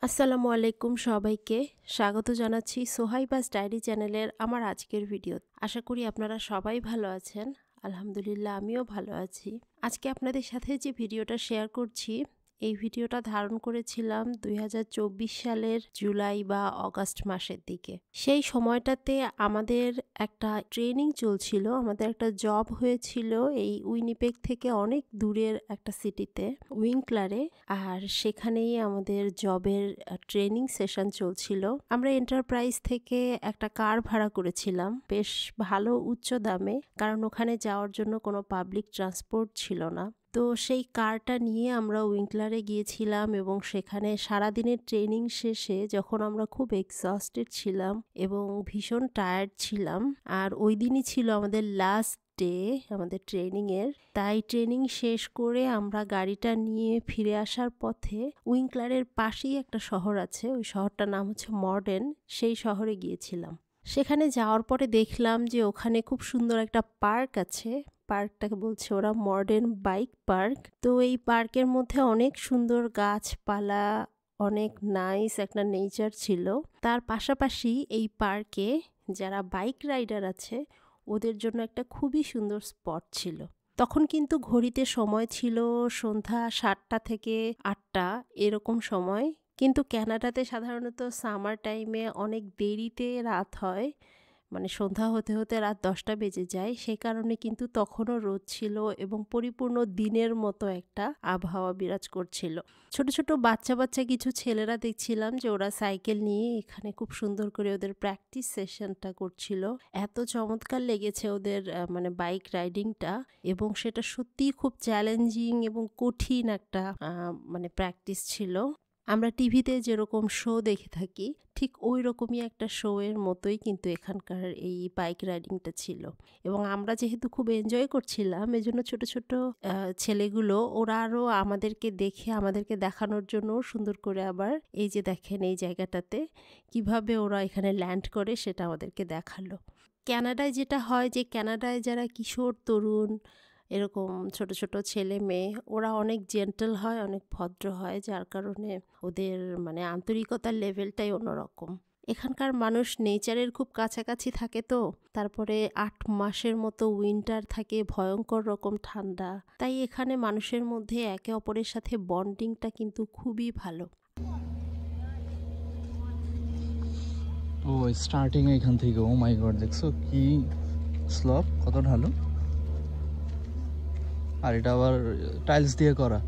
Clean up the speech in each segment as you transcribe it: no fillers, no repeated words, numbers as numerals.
আসসালামু আলাইকুম সবাইকে স্বাগত জানাচ্ছি সোহাইবাস ডায়েরি চ্যানেলের আমার আজকের ভিডিও। আশা করি আপনারা সবাই ভালো আছেন। আলহামদুলিল্লাহ আমিও ভালো আছি। আজকে আপনাদের সাথে যে ভিডিওটা শেয়ার করছি, এই ভিডিওটা ধারণ করেছিলাম 2024 সালের জুলাই বা অগাস্ট মাসের দিকে। সেই সময়টাতে আমাদের একটা ট্রেনিং চলছিল, আমাদের একটা জব হয়েছিল এই উইনিপেগ থেকে অনেক দূরের একটা সিটিতে, উইংক্লারে। আর সেখানেই আমাদের জবের ট্রেনিং সেশন চলছিল। আমরা এন্টারপ্রাইজ থেকে একটা কার ভাড়া করেছিলাম বেশ ভালো উচ্চ দামে, কারণ ওখানে যাওয়ার জন্য কোনো পাবলিক ট্রান্সপোর্ট ছিল না। তো সেই কারটা নিয়ে আমরা উইংক্লারে গিয়েছিলাম এবং সেখানে সারাদিনের ট্রেনিং শেষে যখন আমরা খুব এক্সস্টেড ছিলাম এবং ভীষণ টায়ার্ড ছিলাম, আর ওই দিনই ছিল আমাদের লাস্ট ডে আমাদের ট্রেনিংয়ের, তাই ট্রেনিং শেষ করে আমরা গাড়িটা নিয়ে ফিরে আসার পথে উইংক্লারের পাশেই একটা শহর আছে, ওই শহরটার নাম হচ্ছে মর্ডেন, সেই শহরে গিয়েছিলাম। সেখানে যাওয়ার পরে দেখলাম যে ওখানে খুব সুন্দর একটা পার্ক আছে। পার্কটাকে বলছে ওরা মডার্ন বাইক পার্ক। তো এই পার্কের মধ্যে অনেক সুন্দর গাছপালা, অনেক নাইস একটা নেচার ছিল। তার পাশাপাশি এই পার্কে যারা বাইক রাইডার আছে ওদের জন্য একটা খুবই সুন্দর স্পট ছিল। তখন কিন্তু ঘড়িতে সময় ছিল সন্ধ্যা 7টা থেকে 8টা এরকম সময়, কিন্তু কানাডাতে সাধারণত সামার টাইমে অনেক দেরিতে রাত হয়, মানে সন্ধ্যা হতে হতে রাত 10টা বেজে যায়। সেই কারণে কিন্তু তখনও রোদ ছিল এবং পরিপূর্ণ দিনের মতো একটা আবহাওয়া বিরাজ করছিল। ছোট ছোট বাচ্চা বাচ্চা কিছু ছেলেরা দেখছিলাম যে ওরা সাইকেল নিয়ে এখানে খুব সুন্দর করে ওদের প্র্যাকটিস সেশনটা করছিল। এত চমৎকার লেগেছে ওদের মানে বাইক রাইডিংটা, এবং সেটা সত্যিই খুব চ্যালেঞ্জিং এবং কঠিন একটা মানে প্র্যাকটিস ছিল। আমরা টিভিতে যেরকম শো দেখে থাকি ঠিক ওই রকমই একটা শো এর মতোই কিন্তু এখানকার এই বাইক রাইডিংটা ছিল। এবং আমরা যেহেতু খুব এনজয় করছিলাম, এজন্য ছোট ছোট ছেলেগুলো ওরা আরও আমাদেরকে দেখে আমাদেরকে দেখানোর জন্য সুন্দর করে আবার এই যে দেখেন এই জায়গাটাতে কিভাবে ওরা এখানে ল্যান্ড করে সেটা আমাদেরকে দেখালো। কানাডায় যেটা হয় যে কানাডায় যারা কিশোর তরুণ এরকম ছোট ছোট ছেলে মেয়ে ওরা অনেক জেন্টল হয়, অনেক ভদ্র হয়, যার কারণে ওদের মানে আন্তরিকতার লেভেলটাই অন্যরকম। এখানকার মানুষ নেচারের খুব কাছাকাছি থাকে, তো তারপরে 8 মাসের মতো উইন্টার থাকে, ভয়ঙ্কর রকম ঠান্ডা, তাই এখানে মানুষের মধ্যে একে অপরের সাথে বন্ডিংটা কিন্তু খুবই ভালো। ও স্টার্টিং এখান থেকে, ও মাই গড, দেখছো কি স্লপ, কত ঢালু, আর এটা আবার টাইলস দিয়ে করা।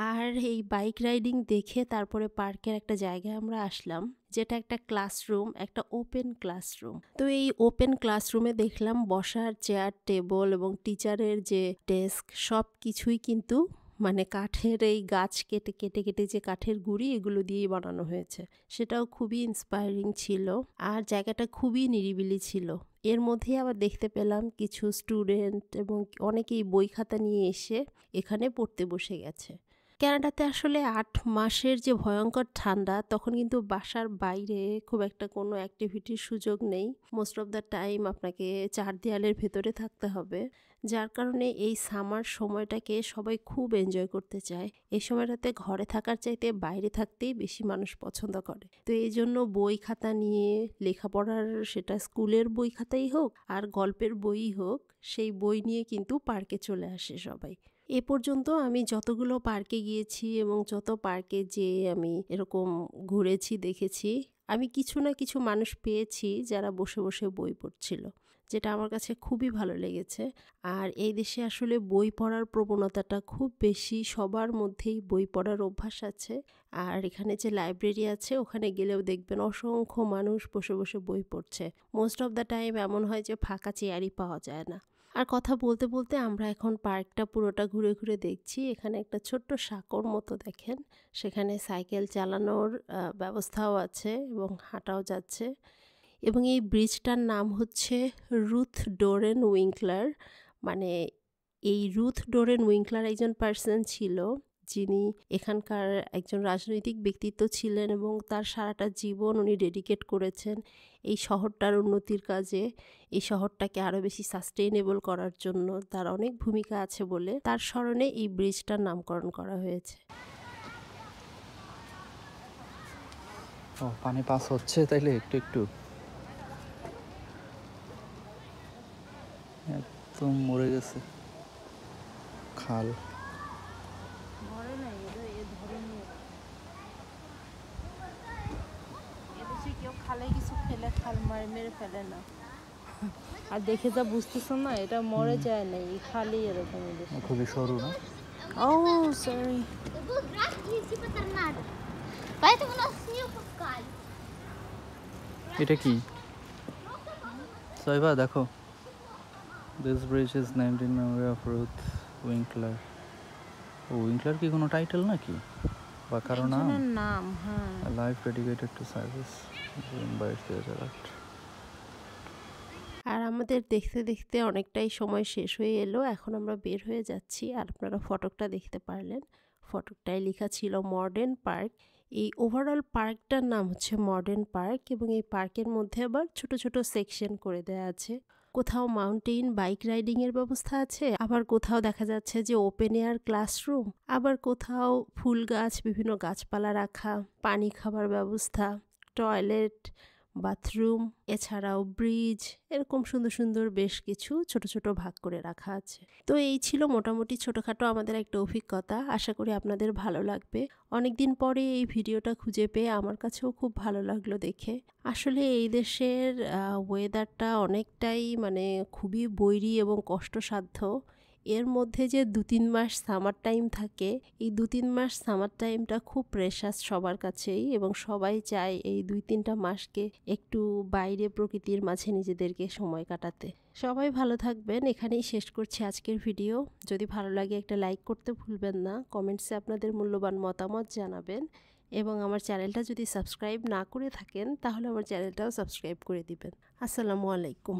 আর এই বাইক রাইডিং দেখে তারপরে পার্কের একটা জায়গায় আমরা আসলাম, যেটা একটা ক্লাসরুম, একটা ওপেন ক্লাসরুম। তো এই ওপেন ক্লাসরুমে দেখলাম বসার চেয়ার টেবল এবং টিচারের যে ডেস্ক সব কিছুই কিন্তু মানে কাঠের, এই গাছ কেটে কেটে কেটে যে কাঠের গুঁড়ি এগুলো দিয়েই বানানো হয়েছে। সেটাও খুবই ইন্সপায়ারিং ছিল, আর জায়গাটা খুবই নিরিবিলি ছিল। এর মধ্যে আবার দেখতে পেলাম কিছু স্টুডেন্ট এবং অনেকেই বই খাতা নিয়ে এসে এখানে পড়তে বসে গেছে। কানাডাতে আসলে 8 মাসের যে ভয়ঙ্কর ঠান্ডা, তখন কিন্তু বাসার বাইরে খুব একটা কোনো অ্যাক্টিভিটির সুযোগ নেই। মোস্ট অফ দ্য টাইম আপনাকে 4 দেয়ালের ভেতরে থাকতে হবে, যার কারণে এই সামার সময়টাকে সবাই খুব এনজয় করতে চায়। এই সময়টাতে ঘরে থাকার চাইতে বাইরে থাকতেই বেশি মানুষ পছন্দ করে। তো এই জন্য বই খাতা নিয়ে লেখাপড়ার, সেটা স্কুলের বই খাতাই হোক আর গল্পের বইই হোক, সেই বই নিয়ে কিন্তু পার্কে চলে আসে সবাই। এ পর্যন্ত আমি যতগুলো পার্কে গিয়েছি এবং যত পার্কে যেয়ে আমি এরকম ঘুরেছি দেখেছি, আমি কিছু না কিছু মানুষ পেয়েছি যারা বসে বসে বই পড়ছিল, যেটা আমার কাছে খুবই ভালো লেগেছে। আর এই দেশে আসলে বই পড়ার প্রবণতাটা খুব বেশি, সবার মধ্যেই বই পড়ার অভ্যাস আছে। আর এখানে যে লাইব্রেরি আছে ওখানে গেলেও দেখবেন অসংখ্য মানুষ বসে বসে বই পড়ছে। মোস্ট অফ দ্য টাইম এমন হয় যে ফাঁকা চেয়ারই পাওয়া যায় না। আর কথা বলতে বলতে আমরা এখন পার্কটা পুরোটা ঘুরে ঘুরে দেখছি। এখানে একটা ছোট্ট সাঁকোর মতো দেখেন, সেখানে সাইকেল চালানোর ব্যবস্থাও আছে এবং হাঁটাও যাচ্ছে। এবং এই ব্রিজটার নাম হচ্ছে রুথ ডোরেন উইংক্লার, মানে এই রুথ ডোরেন উইঙ্কলার একজন পার্সন ছিল যিনি এখানকার একজন রাজনৈতিক ব্যক্তিত্ব ছিলেন এবং তার সারাটা জীবন উনি ডেডিকেট করেছেন এই শহরটার উন্নতির কাজে। এই শহরটাকে আরও বেশি সাস্টেইনেবল করার জন্য তার অনেক ভূমিকা আছে বলে তার স্মরণে এই ব্রিজটার নামকরণ করা হয়েছে। ও পানি পাস হচ্ছে তাইলে একটু একটু একদম মরে গেছে খাল। কেউ খালে কিছু ফেলে খাল মেরে ফেলে না, আর দেখে যা বুঝতেছ না এটা মরে যায় না, এই খালি এরকম। খুবই সরু না? ও সরি। এটা কি সাইবা দেখো, this bridge is named in memory of Ruth Winkler. ও উইঙ্কলার কি কোনো টাইটেল নাকি বা কারো নাম? নাম, হ্যাঁ। Life dedicated to service June 22, 2008। আর আমাদের দেখতে দেখতে অনেকটাই সময় শেষ হয়ে এলো, এখন আমরা বের হয়ে যাচ্ছি। আর আপনারা ফটকটা দেখতে পারলেন, ফটকটায় লেখা ছিল মডার্ন পার্ক। এই ওভারঅল পার্কটার নাম হচ্ছে মডার্ন পার্ক এবং এই পার্কের মধ্যে আবার ছোট ছোট সেকশন করে দেওয়া আছে। কোথাও মাউন্টেন বাইক রাইডিংয়ের ব্যবস্থা আছে, আবার কোথাও দেখা যাচ্ছে যে ওপেন এয়ার ক্লাসরুম, আবার কোথাও ফুল গাছ, বিভিন্ন গাছপালা রাখা, পানি খাবার ব্যবস্থা, টয়লেট, বাথরুম, এছাড়াও ব্রিজ, এরকম সুন্দর সুন্দর বেশ কিছু ছোট ছোট ভাগ করে রাখা আছে। তো এই ছিল মোটামুটি ছোটোখাটো আমাদের একটা অভিজ্ঞতা। আশা করি আপনাদের ভালো লাগবে। অনেকদিন পরে এই ভিডিওটা খুঁজে পেয়ে আমার কাছেও খুব ভালো লাগলো দেখে। আসলে এই দেশের ওয়েদারটা অনেকটাই খুবই বৈরী এবং কষ্টসাধ্য। এর মধ্যে যে 2-3 মাস সামার টাইম থাকে, এই 2-3 মাস সামার টাইমটা খুব প্রেশাস সবার কাছেই এবং সবাই চায় এই 2-3টা মাসকে একটু বাইরে প্রকৃতির মাঝে নিজেদেরকে সময় কাটাতে। সবাই ভালো থাকবেন। এখানেই শেষ করছি আজকের ভিডিও। যদি ভালো লাগে একটা লাইক করতে ভুলবেন না, কমেন্টসে আপনাদের মূল্যবান মতামত জানাবেন এবং আমার চ্যানেলটা যদি সাবস্ক্রাইব না করে থাকেন তাহলে আমার চ্যানেলটাও সাবস্ক্রাইব করে দিবেন। আসসালামু আলাইকুম।